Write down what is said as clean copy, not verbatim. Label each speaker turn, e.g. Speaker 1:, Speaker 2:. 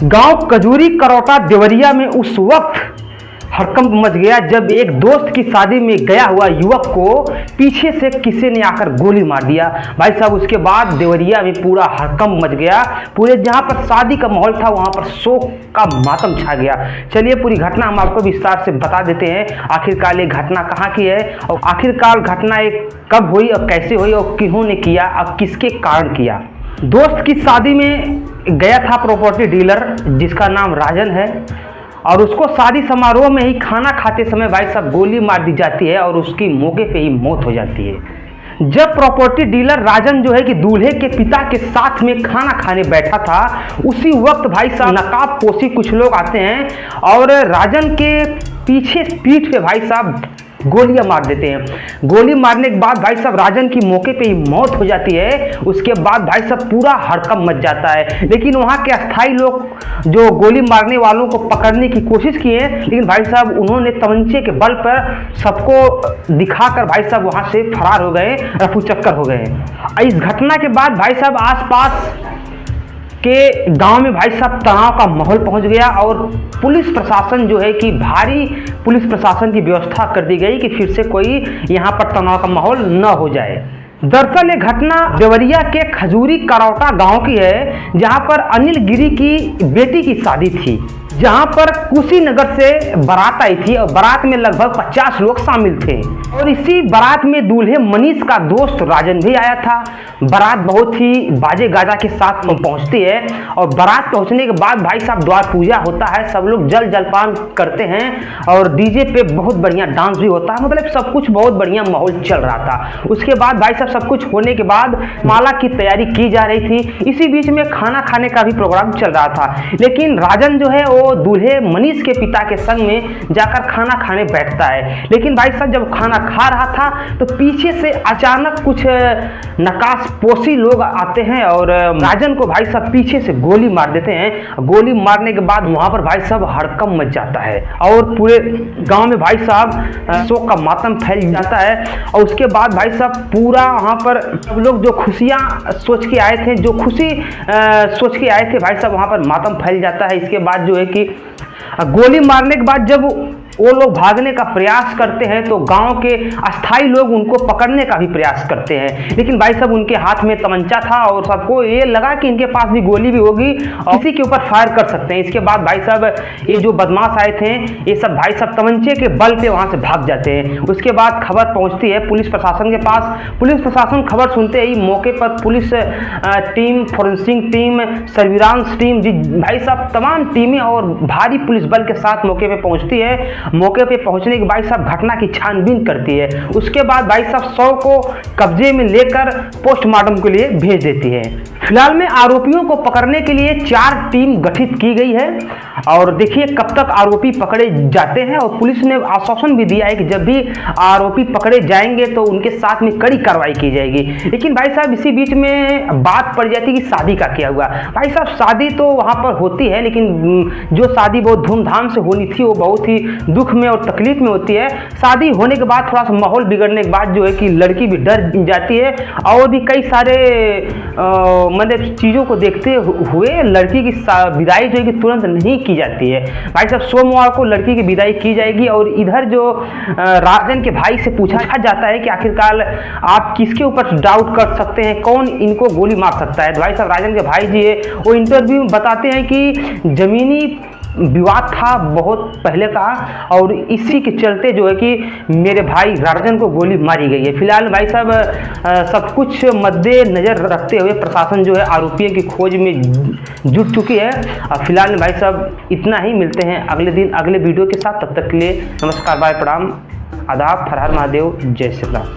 Speaker 1: गांव कजूरी करौटा देवरिया में उस वक्त हड़कंप मच गया जब एक दोस्त की शादी में गया हुआ युवक को पीछे से किसी ने आकर गोली मार दिया। भाई साहब, उसके बाद देवरिया में पूरा हड़कंप मच गया। पूरे जहां पर शादी का माहौल था वहां पर शोक का मातम छा गया। चलिए पूरी घटना हम आपको विस्तार से बता देते हैं। आखिरकार ये घटना कहाँ की है और आखिरकार घटना एक कब हुई और कैसे हुई और किन्होंने किया और किसके कारण किया। दोस्त की शादी में गया था प्रॉपर्टी डीलर जिसका नाम राजन है और उसको शादी समारोह में ही खाना खाते समय भाई साहब गोली मार दी जाती है और उसकी मौके पे ही मौत हो जाती है। जब प्रॉपर्टी डीलर राजन जो है कि दूल्हे के पिता के साथ में खाना खाने बैठा था, उसी वक्त भाई साहब नकाब पोशी कुछ लोग आते हैं और राजन के पीछे पीठ पे भाई साहब गोलियां मार देते हैं। गोली मारने के बाद भाई साहब राजन की मौके पे ही मौत हो जाती है। उसके बाद भाई साहब पूरा हड़कंप मच जाता है, लेकिन वहां के अस्थायी लोग जो गोली मारने वालों को पकड़ने की कोशिश किए, लेकिन भाई साहब उन्होंने तमंचे के बल पर सबको दिखाकर भाई साहब वहां से फरार हो गए, रफू चक्कर हो गए। इस घटना के बाद भाई साहब आसपास के गांव में भाई साहब तनाव का माहौल पहुंच गया और पुलिस प्रशासन जो है कि भारी पुलिस प्रशासन की व्यवस्था कर दी गई कि फिर से कोई यहां पर तनाव का माहौल न हो जाए। दरअसल ये घटना देवरिया के खजूरी करौटा गांव की है, जहां पर अनिल गिरी की बेटी की शादी थी, जहां पर कुशीनगर से बारात आई थी और बारात में लगभग 50 लोग शामिल थे और इसी बारात में दूल्हे मनीष का दोस्त राजन भी आया था। बारात बहुत ही बाजे गाजा के साथ पहुंचती है और बारात पहुंचने के बाद भाई साहब द्वार पूजा होता है, सब लोग जल जलपान करते हैं और डीजे पे बहुत बढ़िया डांस भी होता है। मतलब सब कुछ बहुत बढ़िया माहौल चल रहा था। उसके बाद भाई साहब सब कुछ होने के बाद माला की तैयारी की जा रही थी। इसी बीच में खाना खाने का भी प्रोग्राम चल रहा था, लेकिन राजन जो है वो दूल्हे मनीष के पिता के संग में जाकर खाना खाने बैठता है। लेकिन भाई साहब जब खाना खा रहा था तो पीछे से अचानक कुछ नकाश पोशी लोग आते हैं और राजन को भाई साहब पीछे से गोली मार देते हैं। गोली मारने के बाद वहां पर भाई साहब हड़कंप मच जाता है और पूरे गांव में भाई साहब शोक का मातम फैल जाता है। और उसके बाद भाई साहब पूरा वहां पर सब लोग जो खुशियां सोच के आए थे, जो खुशी सोच के आए थे भाई साहब वहां पर मातम फैल जाता है। इसके बाद जो है कि गोली मारने के बाद जब वो लोग भागने का प्रयास करते हैं तो गांव के अस्थाई लोग उनको पकड़ने का भी प्रयास करते हैं, लेकिन भाई साहब उनके हाथ में तमंचा था और सबको ये लगा कि इनके पास भी गोली भी होगी और किसी के ऊपर फायर कर सकते हैं। इसके बाद भाई साहब ये जो बदमाश आए थे ये सब भाई साहब तमंचे के बल पे वहां से भाग जाते हैं। उसके बाद खबर पहुंचती है पुलिस प्रशासन के पास। पुलिस प्रशासन खबर सुनते ही मौके पर police team, forensic team, surveillance team, जी भाई साहब तमाम टीमें और भारी पुलिस बल के साथ मौके पे पहुंचती है। मौके पे पहुंचने के भाई साहब घटना की छानबीन करती है। उसके बाद भाई साहब शव को कब्जे में लेकर पोस्टमार्टम के लिए भेज देती है। फिलहाल में आरोपियों को पकड़ने के लिए 4 टीम गठित की गई है और देखिए कब तक आरोपी पकड़े जाते हैं। और पुलिस ने आश्वासन भी दिया है कि जब भी आरोपी पकड़े जाएंगे तो उनके साथ में कड़ी कार्रवाई की जाएगी। लेकिन भाई साहब इसी बीच में बात पड़ जाती है कि शादी का क्या हुआ। भाई साहब शादी तो वहां पर होती है, लेकिन जो शादी बहुत धूमधाम से होनी थी वो बहुत ही दुख में और तकलीफ में होती है। शादी होने के बाद थोड़ा सा माहौल बिगड़ने के बाद जो है कि लड़की भी डर जाती है और भी कई सारे मतलब चीज़ों को देखते हुए लड़की की विदाई जो है कि तुरंत नहीं की जाती है। भाई साहब सोमवार को लड़की की विदाई की जाएगी और इधर जो राजन के भाई से पूछा जाता है कि आखिरकार आप किसके ऊपर डाउट कर सकते हैं, कौन इनको गोली मार सकता है। तो भाई साहब राजन के भाई जी है वो इंटरव्यू में बताते हैं कि जमीनी विवाद था बहुत पहले का और इसी के चलते जो है कि मेरे भाई राजन को गोली मारी गई है। फिलहाल भाई साहब सब कुछ मद्देनजर रखते हुए प्रशासन जो है आरोपियों की खोज में जुट चुकी है। फिलहाल भाई साहब इतना ही, मिलते हैं अगले दिन अगले वीडियो के साथ। तब तक के लिए नमस्कार, बाय, प्रणाम, आदाब, हर हर महादेव, जय श्री राम।